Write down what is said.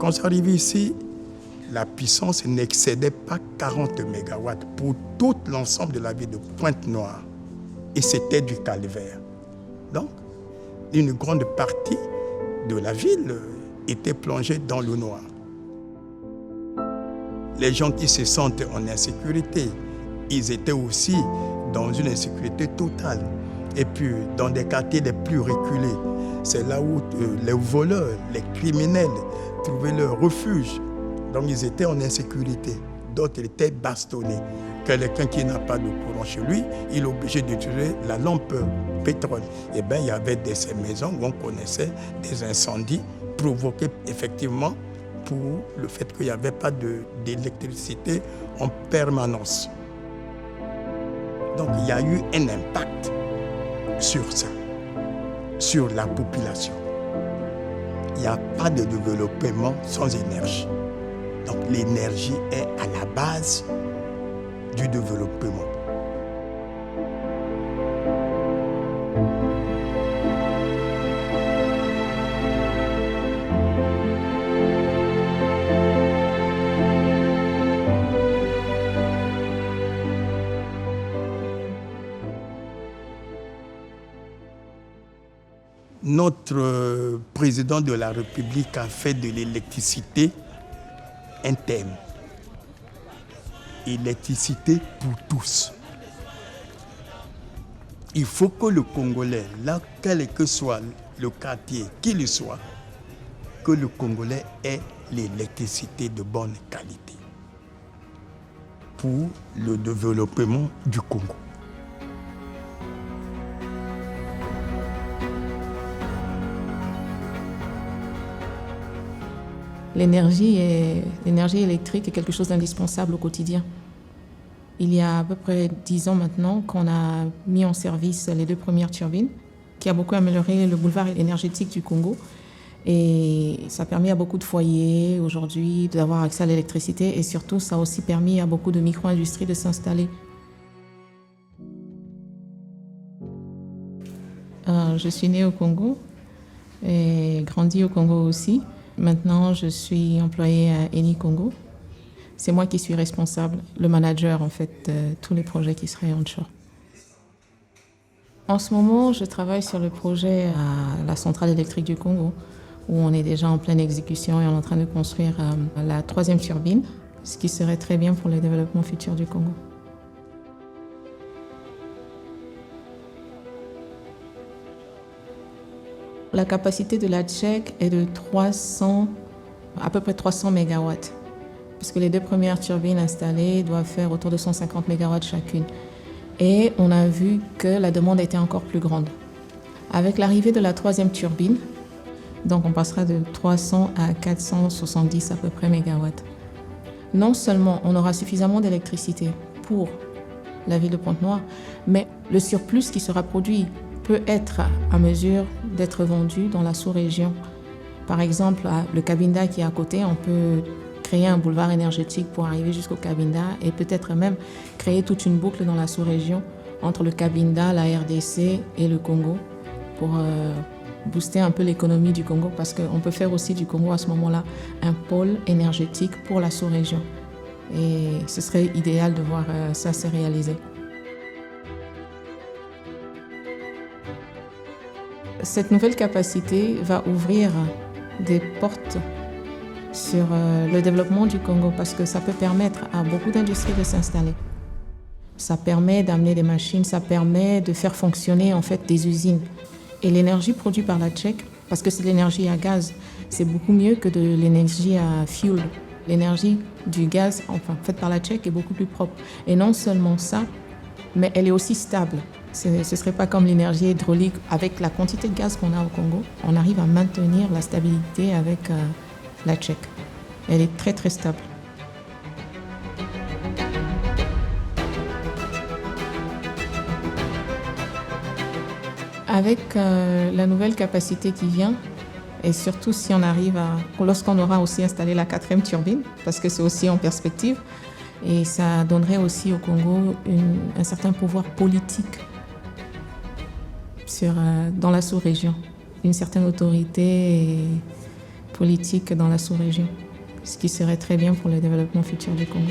Quand c'est arrivé ici, la puissance n'excédait pas 40 MW pour tout l'ensemble de la ville de Pointe-Noire. Et c'était du calvaire. Donc, une grande partie de la ville était plongée dans le noir. Les gens qui se sentent en insécurité, ils étaient aussi dans une insécurité totale. Et puis, dans des quartiers les plus reculés, c'est là où les voleurs, les criminels trouvaient leur refuge. Donc, ils étaient en insécurité. D'autres étaient bastonnés. Quelqu'un qui n'a pas de courant chez lui, il est obligé d'utiliser la lampe pétrole. Eh bien, il y avait ces maisons où on connaissait des incendies provoqués effectivement pour le fait qu'il n'y avait pas d'électricité en permanence. Donc, il y a eu un impact sur ça, sur la population. Il n'y a pas de développement sans énergie. Donc, l'énergie est à la base du développement. Notre président de la République a fait de l'électricité un thème. Électricité pour tous. Il faut que le Congolais, là, quel que soit le quartier qu'il soit, que le Congolais ait l'électricité de bonne qualité pour le développement du Congo. L'énergie électrique est quelque chose d'indispensable au quotidien. Il y a à peu près 10 ans maintenant qu'on a mis en service les 2 premières turbines, qui a beaucoup amélioré le boulevard énergétique du Congo. Et ça a permis à beaucoup de foyers aujourd'hui d'avoir accès à l'électricité et surtout ça a aussi permis à beaucoup de micro-industries de s'installer. Je suis née au Congo et grandi au Congo aussi. Maintenant, je suis employée à Eni Congo. C'est moi qui suis responsable, le manager en fait, de tous les projets qui seraient onshore. En ce moment, je travaille sur le projet à la centrale électrique du Congo, où on est déjà en pleine exécution et on est en train de construire la 3e turbine, ce qui serait très bien pour le développement futur du Congo. La capacité de la TCHEC est de à peu près 300 MW, parce que les 2 premières turbines installées doivent faire autour de 150 MW chacune. Et on a vu que la demande était encore plus grande. Avec l'arrivée de la 3e turbine, donc on passera de 300 à 470 à peu près mégawatts. Non seulement on aura suffisamment d'électricité pour la ville de Pointe-Noire, mais le surplus qui sera produit peut être à mesure d'être vendu dans la sous-région. Par exemple, le Cabinda qui est à côté, on peut créer un boulevard énergétique pour arriver jusqu'au Cabinda et peut-être même créer toute une boucle dans la sous-région entre le Cabinda, la RDC et le Congo pour booster un peu l'économie du Congo parce qu'on peut faire aussi du Congo à ce moment-là un pôle énergétique pour la sous-région. Et ce serait idéal de voir ça se réaliser. Cette nouvelle capacité va ouvrir des portes sur le développement du Congo parce que ça peut permettre à beaucoup d'industries de s'installer. Ça permet d'amener des machines, ça permet de faire fonctionner en fait des usines. Et l'énergie produite par la TCHEC, parce que c'est de l'énergie à gaz, c'est beaucoup mieux que de l'énergie à fuel. L'énergie du gaz, faite par la TCHEC, est beaucoup plus propre. Et non seulement ça, mais elle est aussi stable. Ce ne serait pas comme l'énergie hydraulique. Avec la quantité de gaz qu'on a au Congo, on arrive à maintenir la stabilité avec la TCHEC. Elle est très très stable. Avec la nouvelle capacité qui vient, et surtout si on arrive lorsqu'on aura aussi installé la 4e turbine, parce que c'est aussi en perspective, et ça donnerait aussi au Congo un certain pouvoir politique dans la sous-région, une certaine autorité politique dans la sous-région, ce qui serait très bien pour le développement futur du Congo.